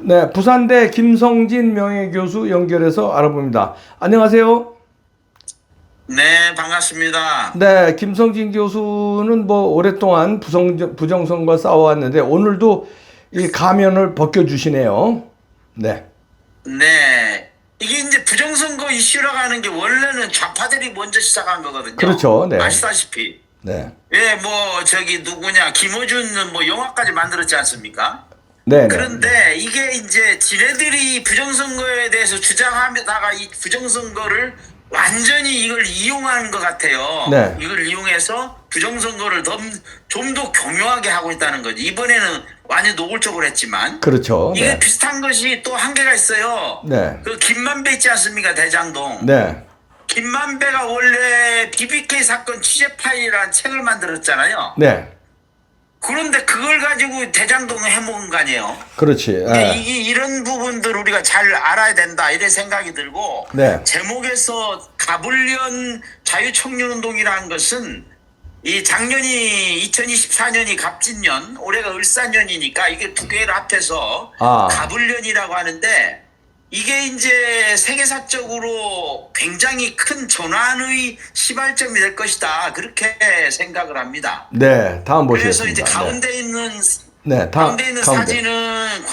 네, 부산대 김성진 명예교수 연결해서 알아봅니다. 안녕하세요. 네, 반갑습니다. 네, 김성진 교수는 뭐 오랫동안 부정선거 싸워왔는데 오늘도 이 가면을 벗겨주시네요. 네. 네. 이게 이제 부정선거 이슈라고 하는 게 원래는 좌파들이 먼저 시작한 거거든요. 그렇죠. 네. 아시다시피. 네. 예, 뭐, 누구냐, 김어준은 뭐 영화까지 만들었지 않습니까? 네. 그런데 이게 이제 지네들이 부정선거에 대해서 주장하다가 이 부정선거를 완전히 이걸 이용하는 것 같아요. 네. 이걸 이용해서 부정선거를 좀 더 교묘하게 하고 있다는 거지. 이번에는 완전 노골적으로 했지만. 그렇죠. 이게 네. 비슷한 것이 또 한계가 있어요. 네. 그 김만배 있지 않습니까? 대장동. 네. 김만배가 원래 BBK 사건 취재 파일이라는 책을 만들었잖아요. 네. 그런데 그걸 가지고 대장동을 해먹은 거 아니에요? 그렇지. 네. 이런 부분들 우리가 잘 알아야 된다 이런 생각이 들고 네. 제목에서 가불련 자유청년운동이라는 것은 이 작년이 2024년이 갑진년 올해가 을사년이니까 이게 두 개를 합해서 가불련이라고 하는데 이게 이제 세계사적으로 굉장히 큰 전환의 시발점이 될 것이다 그렇게 생각을 합니다. 네. 다음 보시겠습니다. 그래서 이제 가운데 있는 가운데 있는 사진은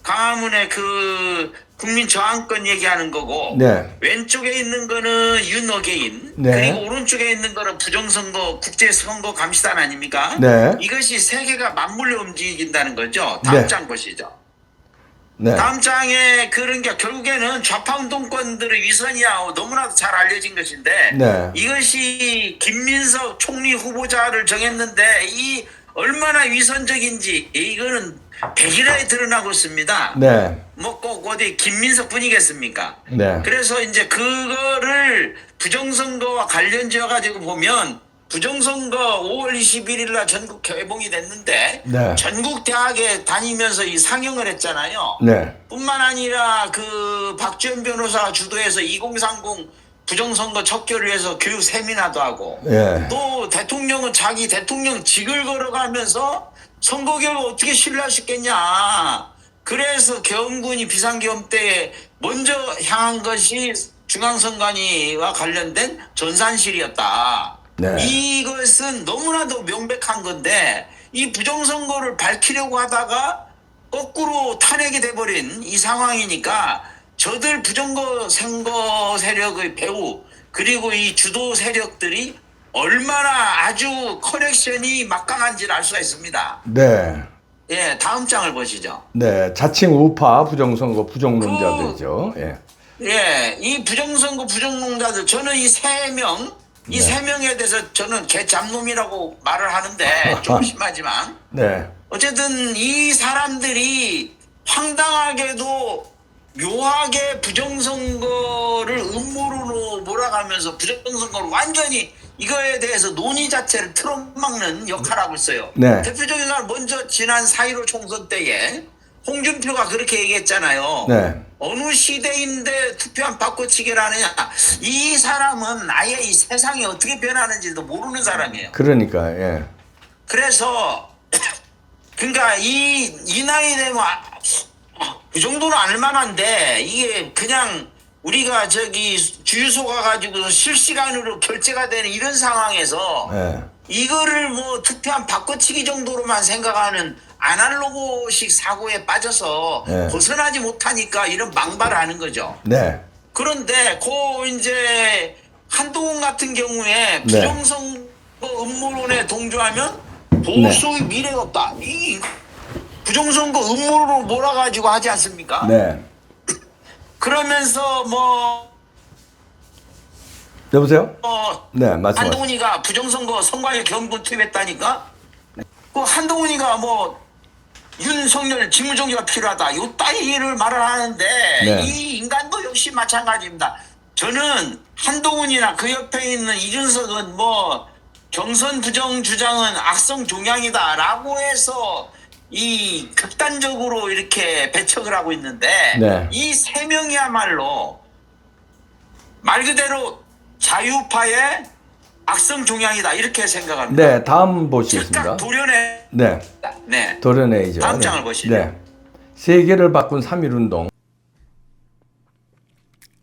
광화문의 그 국민 저항권 얘기하는 거고 네. 왼쪽에 있는 거는 윤어게인 네. 그리고 오른쪽에 있는 거는 부정선거 국제선거 감시단 아닙니까? 네. 이것이 세계가 맞물려 움직인다는 거죠. 다음 네. 장 보시죠. 네. 다음 장에 그런 게 결국에는 좌파 운동권들의 위선이야 너무나도 잘 알려진 것인데 네. 이것이 김민석 총리 후보자를 정했는데 이 얼마나 위선적인지 이거는 백일하에 드러나고 있습니다. 네. 뭐 꼭 어디 김민석 분이겠습니까? 네. 그래서 이제 그거를 부정선거와 관련지어 가지고 보면 부정선거 5월 21일 날 전국 개봉이 됐는데 네. 전국 대학에 다니면서 이 상영을 했잖아요. 네. 뿐만 아니라 그 박지원 변호사가 주도해서 2030 부정선거 척결을 위해서 교육 세미나도 하고 예. 또 대통령은 자기 대통령직을 걸어가면서 선거 결과 어떻게 신뢰할 수 있겠냐. 그래서 계엄군이 비상계엄 때 먼저 향한 것이 중앙선관위와 관련된 전산실이었다. 네. 이것은 너무나도 명백한 건데 이 부정선거를 밝히려고 하다가 거꾸로 탄핵이 돼버린 이 상황이니까 저들 부정선거 세력의 배후 그리고 이 주도 세력들이 얼마나 아주 커넥션이 막강한지를 알 수가 있습니다. 네. 예, 다음 장을 보시죠. 네. 자칭 우파 부정선거 부정론자들이죠. 예. 예, 이 부정선거 부정론자들 저는 이 세 명에 대해서 저는 개잡놈이라고 말을 하는데 좀 심하지만 네. 어쨌든 이 사람들이 황당하게도 묘하게 부정선거를 음모론으로 몰아가면서 부정선거를 완전히 이거에 대해서 논의 자체를 틀어막는 역할을 하고 있어요. 네. 대표적인 건 먼저 지난 4.15 총선 때에 홍준표가 그렇게 얘기했잖아요. 네. 어느 시대인데 투표한 바꿔치기를 하느냐. 이 사람은 아예 이 세상이 어떻게 변하는지도 모르는 사람이에요. 그러니까 예. 그래서 그러니까 이 나이 되면 그 정도는 알만한데 이게 그냥 우리가 주유소 가가지고 실시간으로 결제가 되는 이런 상황에서 예. 이거를 뭐 투표한 바꿔치기 정도로만 생각하는 아날로그식 사고에 빠져서 네. 벗어나지 못하니까 이런 망발을 하는 거죠. 네. 그런데 이제 한동훈 같은 경우에 부정선거 음모론에 동조하면 보수의 미래가 없다. 이 부정선거 음모론으로 몰아가지고 하지 않습니까? 네. 그러면서 여보세요? 네, 말씀하세요. 한동훈이가 부정선거 선관위 계엄군 투입했다니까? 그 한동훈이가 윤석열 직무정지가 필요하다. 요 따위를 말을 하는데 네. 이 인간도 역시 마찬가지입니다. 저는 한동훈이나 그 옆에 있는 이준석은 경선 부정 주장은 악성 종양이다라고 해서 이 극단적으로 이렇게 배척을 하고 있는데 네. 이 세 명이야말로 말 그대로 자유파의 악성 종양이다 이렇게 생각합니다. 네, 다음 보시겠습니다. 즉각 도려내. 네, 네. 도려내죠. 다음 장을 보시죠. 네. 세계를 바꾼 3.1운동.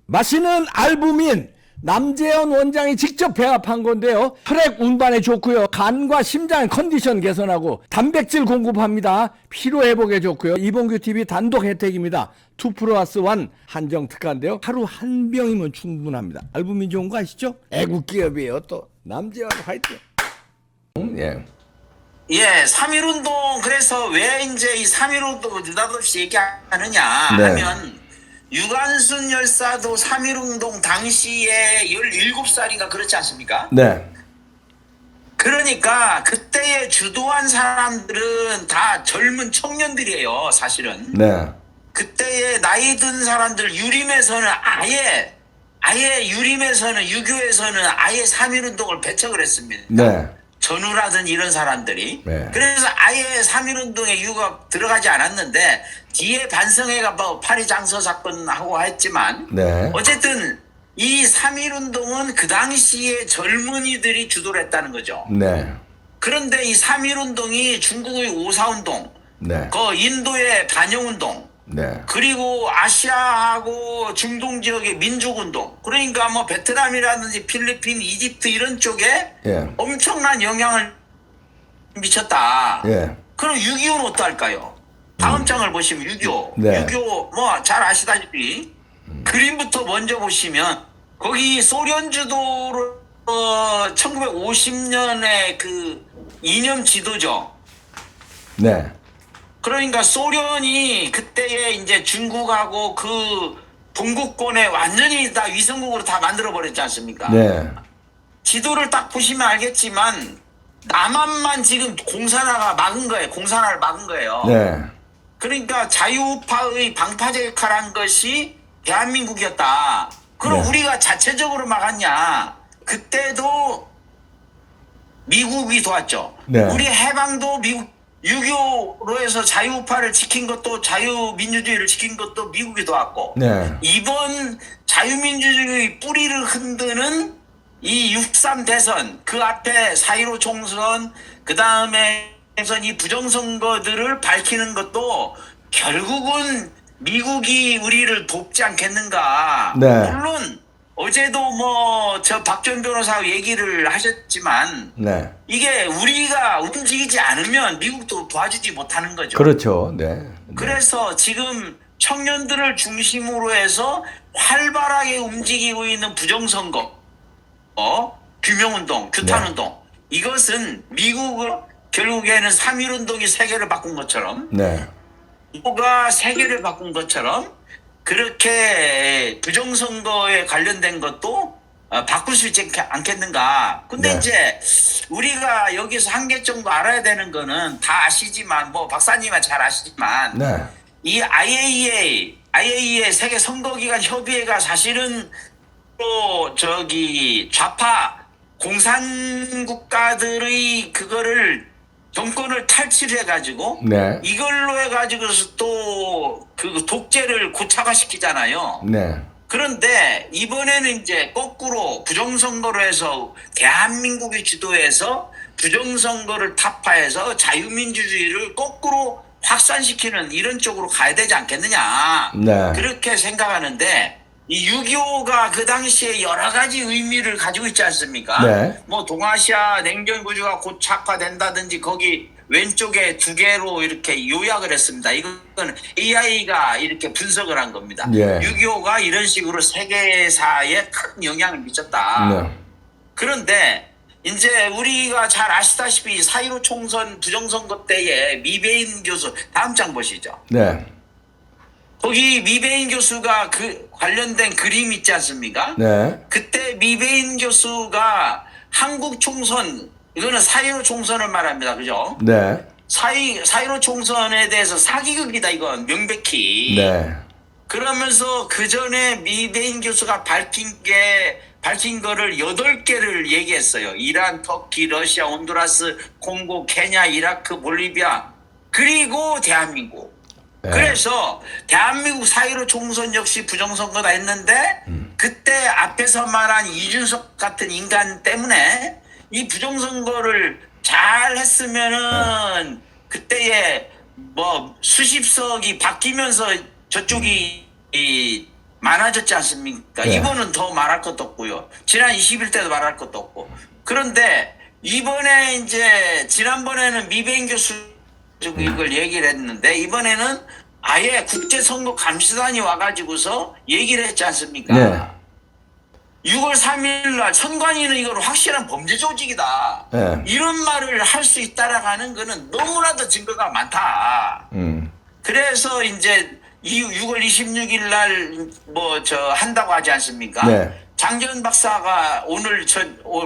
마시는 알부민 남재현 원장이 직접 배합한 건데요. 혈액 운반에 좋고요. 간과 심장 컨디션 개선하고 단백질 공급합니다. 피로 회복에 좋고요. 이봉규 TV 단독 혜택입니다. 2+1 한정 특가인데요. 하루 한 병이면 충분합니다. 알부민 좋은 거 아시죠? 애국 기업이에요. 또 남재현 화이팅. 예. 예, 3.1운동, 그래서 왜 이제 이 3.1운동을 느닷없이 얘기하느냐 네. 하면, 유관순 열사도 3.1운동 당시에 17살인가 그렇지 않습니까? 네. 그러니까 그때에 주도한 사람들은 다 젊은 청년들이에요, 사실은. 네. 그때에 나이 든 사람들, 유림에서는 아예 유림에서는, 유교에서는 아예 3.1운동을 배척을 했습니다. 네. 전우라든 이런 사람들이. 네. 그래서 아예 3.1운동에 유가 들어가지 않았는데, 뒤에 반성회가 뭐 파리장서 사건하고 했지만, 네. 어쨌든 이 3.1운동은 그 당시에 젊은이들이 주도를 했다는 거죠. 네. 그런데 이 3.1운동이 중국의 오사운동, 네. 그 인도의 반영운동, 네. 그리고 아시아하고 중동 지역의 민족운동, 그러니까 뭐 베트남이라든지 필리핀, 이집트 이런 쪽에 예. 엄청난 영향을 미쳤다. 예. 그럼 6.25는 어떨까요? 다음 장을 보시면 6.25. 네. 6.25 뭐 잘 아시다시피 그림부터 먼저 보시면 거기 소련 주도로 1950년에 그 이념 지도죠. 네. 그러니까 소련이 그때에 이제 중국하고 그 동구권에 완전히 다 위성국으로 다 만들어 버렸지 않습니까? 네. 지도를 딱 보시면 알겠지만 남한만 지금 공산화가 막은 거예요. 공산화를 막은 거예요. 네. 그러니까 자유우파의 방파제칼한 것이 대한민국이었다. 그럼 네. 우리가 자체적으로 막았냐? 그때도 미국이 도왔죠. 네. 우리 해방도 미국 6.25로 해서 자유우파를 지킨 것도 자유민주주의를 지킨 것도 미국이 도왔고 네. 이번 자유민주주의 뿌리를 흔드는 이 6.3 대선, 그 앞에 4.15 총선, 그 다음에 이 부정선거들을 밝히는 것도 결국은 미국이 우리를 돕지 않겠는가. 네. 물론 어제도 뭐 저 박전 변호사 얘기를 하셨지만 네. 이게 우리가 움직이지 않으면 미국도 도와주지 못하는 거죠. 그렇죠. 네. 네. 그래서 지금 청년들을 중심으로 해서 활발하게 움직이고 있는 부정선거, 규명운동, 규탄운동, 이것은 미국을 결국에는 3.1운동이 세계를 바꾼 것처럼, 네. 미국가 세계를 바꾼 것처럼 그렇게 부정선거에 관련된 것도 바꿀 수 있지 않겠는가. 근데 네. 이제 우리가 여기서 한 개 정도 알아야 되는 거는 다 아시지만, 뭐 박사님은 잘 아시지만, 네. 이 IAEA 세계 선거기관 협의회가 사실은 또 저기 좌파 공산 국가들의 그거를 정권을 탈취해가지고 네. 이걸로 해가지고서 또 그 독재를 고착화시키잖아요. 네. 그런데 이번에는 이제 거꾸로 부정선거로 해서 대한민국이 주도해서 부정선거를 타파해서 자유민주주의를 거꾸로 확산시키는 이런 쪽으로 가야 되지 않겠느냐. 네. 그렇게 생각하는데 이 6.25가 그 당시에 여러 가지 의미를 가지고 있지 않습니까? 네. 뭐 동아시아 냉전 구조가 고착화된다든지 거기 왼쪽에 두 개로 이렇게 요약을 했습니다. 이건 AI가 이렇게 분석을 한 겁니다. 예. 6.25가 이런 식으로 세계사에 큰 영향을 미쳤다. 네. 그런데 이제 우리가 잘 아시다시피 4.15 총선 부정선거 때에 미베인 교수, 다음 장 보시죠. 네. 거기 미베인 교수가 그 관련된 그림 있지 않습니까? 네. 그때 미베인 교수가 한국 총선, 이거는 4.15 총선을 말합니다. 그죠? 네. 4.15 총선에 대해서 사기극이다, 이건 명백히. 네. 그러면서 그 전에 미베인 교수가 밝힌 거를 8개를 얘기했어요. 이란, 터키, 러시아, 혼두라스, 콩고, 케냐, 이라크, 볼리비아, 그리고 대한민국. 네. 그래서 대한민국 4.15 총선 역시 부정선거다 했는데 그때 앞에서 말한 이준석 같은 인간 때문에 이 부정선거를 잘 했으면은 그때에 뭐 수십석이 바뀌면서 저쪽이 많아졌지 않습니까? 네. 이번은 더 말할 것도 없고요. 지난 20일 때도 말할 것도 없고. 그런데 이번에 이제 지난번에는 미베인 교수 이걸 얘기를 했는데 이번에는 아예 국제선거감시단이 와가지고서 얘기를 했지 않습니까? 네. 6월 3일 날 선관위는 이걸 확실한 범죄 조직이다. 네. 이런 말을 할 수 있다라고 하는 거는 너무나도 증거가 많다. 그래서 이제 6월 26일 날 뭐 한다고 하지 않습니까? 네. 장재현 박사가 오늘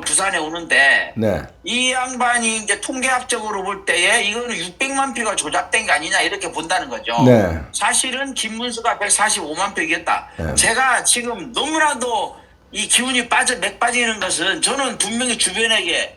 부산에 오는데 네. 이 양반이 이제 통계학적으로 볼 때에 이거는 600만 표가 조작된 게 아니냐 이렇게 본다는 거죠. 네. 사실은 김문수가 145만 표이겼다. 네. 제가 지금 너무나도 이 기운이 맥 빠지는 것은 저는 분명히 주변에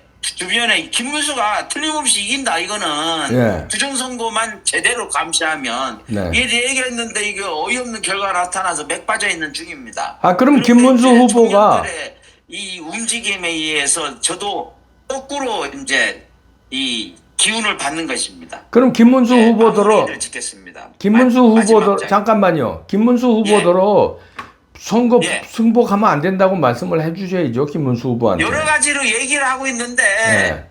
김문수가 틀림없이 이긴다. 이거는 네. 부정선거만 제대로 감시하면 네. 이래 얘기했는데 이게 어이없는 결과가 나타나서 맥 빠져 있는 중입니다. 아, 그럼 그런데 김문수 이제 후보가 청년들의 이 움직임에 의해서 저도 거꾸로 이제 이 기운을 받는 것입니다. 그럼 김문수 네, 후보더러 마무리를 짓겠습니다. 김문수 마지막 후보더러 장. 잠깐만요. 김문수 후보더러 선거 예. 승복하면 안 된다고 말씀을 해주셔야죠. 김문수 후보한테. 여러 가지로 얘기를 하고 있는데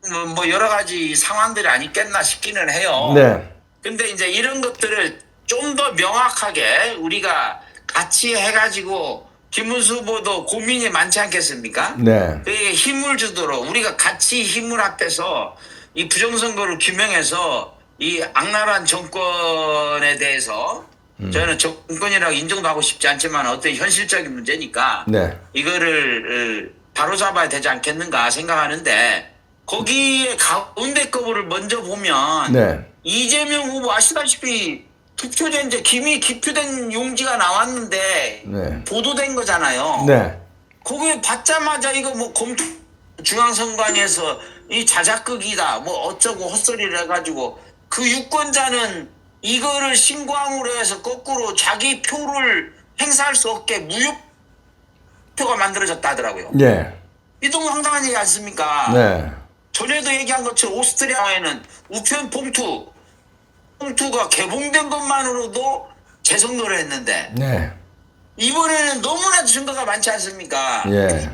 네. 뭐 여러 가지 상황들이 아니겠나 싶기는 해요. 네. 근데 이제 이런 것들을 좀 더 명확하게 우리가 같이 해가지고 김문수 후보도 고민이 많지 않겠습니까? 네. 그게 힘을 주도록 우리가 같이 힘을 합해서 이 부정선거를 규명해서 이 악랄한 정권에 대해서 저는 정권이라고 인정도 하고 싶지 않지만 어떤 현실적인 문제니까 네. 이거를 바로잡아야 되지 않겠는가 생각하는데 거기에 가운데 거를 먼저 보면 네. 이재명 후보 아시다시피 투표된 이제 기표된 용지가 나왔는데 네. 보도된 거잖아요. 네. 거기에 받자마자 이거 뭐 중앙선관위에서 이 자작극이다 뭐 어쩌고 헛소리를 해가지고 그 유권자는 이거를 신고함으로 해서 거꾸로 자기 표를 행사할 수 없게 무효표가 만들어졌다 하더라고요. 네. 이 너무 황당한 얘기 아닙니까? 네. 전에도 얘기한 것처럼 오스트리아에는 우편 봉투가 개봉된 것만으로도 재선거를 했는데 네. 이번에는 너무나 증거가 많지 않습니까? 예.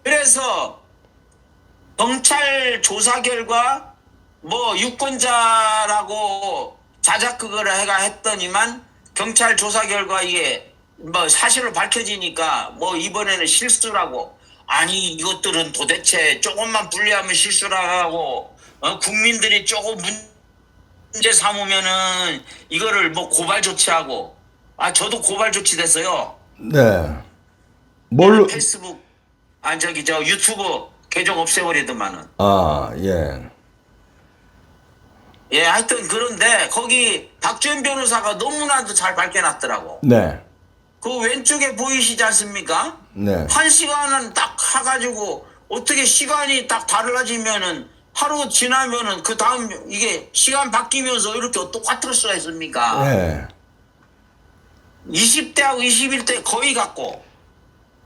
그래서 경찰 조사 결과 뭐 유권자라고 자작극을 해가 했더니만 경찰 조사 결과 이게 뭐 사실로 밝혀지니까 뭐 이번에는 실수라고 아니 이것들은 도대체 조금만 분리하면 실수라고 국민들이 조금 문제 삼으면은 이거를 뭐 고발 조치하고 저도 고발 조치 됐어요. 네. 뭘로? 페이스북 유튜브 계정 없애버리더만은. 아, 예. 예, 하여튼 그런데 거기 박주현 변호사가 너무나도 잘 밝혀놨더라고. 네. 그 왼쪽에 보이시지 않습니까? 네. 1시간은 딱 해가지고 어떻게 시간이 딱 달라지면은 하루 지나면은 그 다음 이게 시간 바뀌면서 이렇게 똑같을 수가 있습니까? 네. 20대하고 21대 거의 같고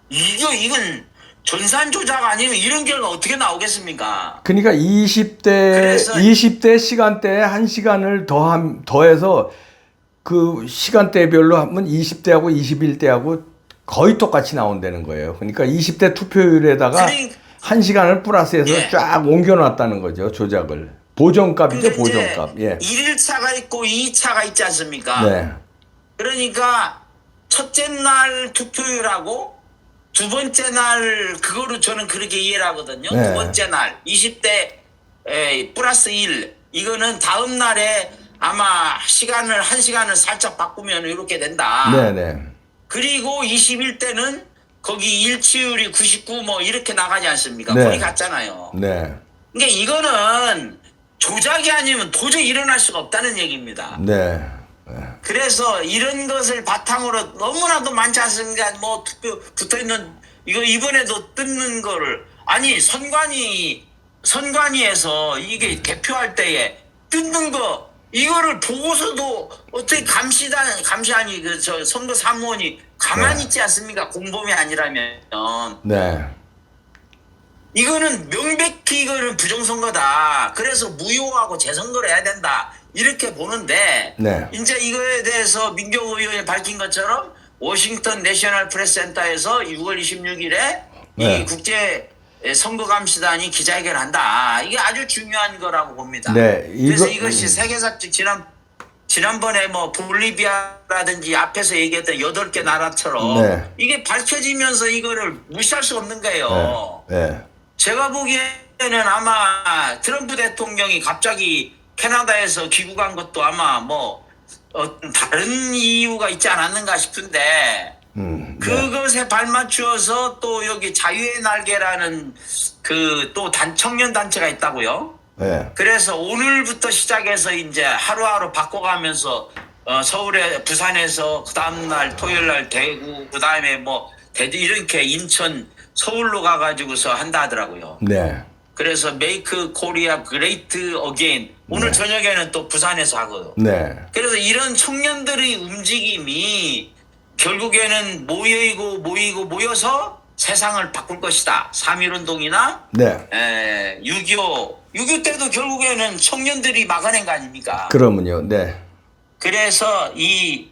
이건 전산 조작 아니면 이런 결과 어떻게 나오겠습니까? 그러니까 20대 그래서 20대 시간대에 1시간을 더해서 그 시간대별로 하면 20대하고 21대하고 거의 똑같이 나온다는 거예요. 그러니까 20대 투표율에다가 1시간을 플러스해서 예. 쫙 옮겨놨다는 거죠. 조작을. 보정값이죠. 근데 이제 보정값. 예. 1차가 있고 2차가 있지 않습니까? 네. 그러니까 첫째 날 투표율하고 두 번째 날 그거로 저는 그렇게 이해를 하거든요. 네. 두 번째 날 20대 플러스 1 이거는 다음 날에 아마 1시간을 살짝 바꾸면 이렇게 된다. 네네. 그리고 21대는 거기 일치율이 99 뭐 이렇게 나가지 않습니까? 네. 거의 같잖아요. 네. 그러니까 이거는 조작이 아니면 도저히 일어날 수가 없다는 얘기입니다. 네. 그래서 이런 것을 바탕으로 너무나도 많지 않습니까? 뭐 투표 붙어있는 이거 이번에도 뜯는 거를 아니 선관위에서 이게 개표할 때에 뜯는 거 이거를 보고서도 어떻게 감시하니 저 선거 사무원이 가만히 있지 않습니까? 공범이 아니라면 네. 이거는 명백히 이거는 부정선거다. 그래서 무효하고 재선거를 해야 된다. 이렇게 보는데 네. 이제 이거에 대해서 민경 의원이 밝힌 것처럼 워싱턴 내셔널 프레스 센터에서 6월 26일에 네. 이 국제 선거감시단이 기자회견한다. 이게 아주 중요한 거라고 봅니다. 네, 그래서 이것이 세계사적 지난번에 뭐 볼리비아라든지 앞에서 얘기했던 8개 나라처럼 네. 이게 밝혀지면서 이거를 무시할 수 없는 거예요. 네. 제가 보기에는 아마 트럼프 대통령이 갑자기 캐나다에서 귀국한 것도 아마 뭐 다른 이유가 있지 않았는가 싶은데 네. 그것에 발맞추어서 또 여기 자유의 날개라는 그 또 청년 단체가 있다고요. 네. 그래서 오늘부터 시작해서 이제 하루하루 바꿔가면서 서울에 부산에서 그 다음날 토요일날 대구 그 다음에 뭐 이렇게 인천 서울로 가가지고서 한다 하더라고요. 네. 그래서 메이크 코리아 그레이트 어게인 오늘 저녁에는 또 부산에서 하거든요. 네. 그래서 이런 청년들의 움직임이 결국에는 모여서 세상을 바꿀 것이다. 3.1운동이나 네. 6.25 때도 결국에는 청년들이 막아낸 거 아닙니까? 그러면요. 네. 그래서 이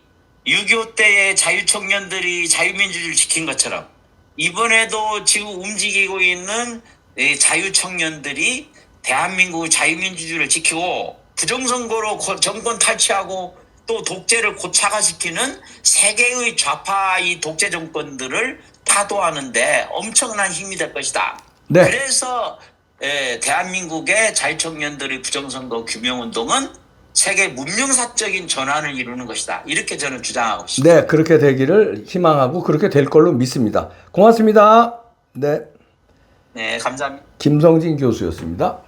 6.25 때의 자유청년들이 자유민주주의를 지킨 것처럼 이번에도 지금 움직이고 있는 이 자유청년들이 대한민국 자유민주주의를 지키고 부정선거로 정권 탈취하고 또 독재를 고착화시키는 세계의 좌파 이 독재 정권들을 타도하는데 엄청난 힘이 될 것이다. 네. 그래서 대한민국의 자유청년들의 부정선거 규명운동은 세계 문명사적인 전환을 이루는 것이다. 이렇게 저는 주장하고 있습니다. 네, 그렇게 되기를 희망하고 그렇게 될 걸로 믿습니다. 고맙습니다. 네. 네, 감사합니다. 김성진 교수였습니다.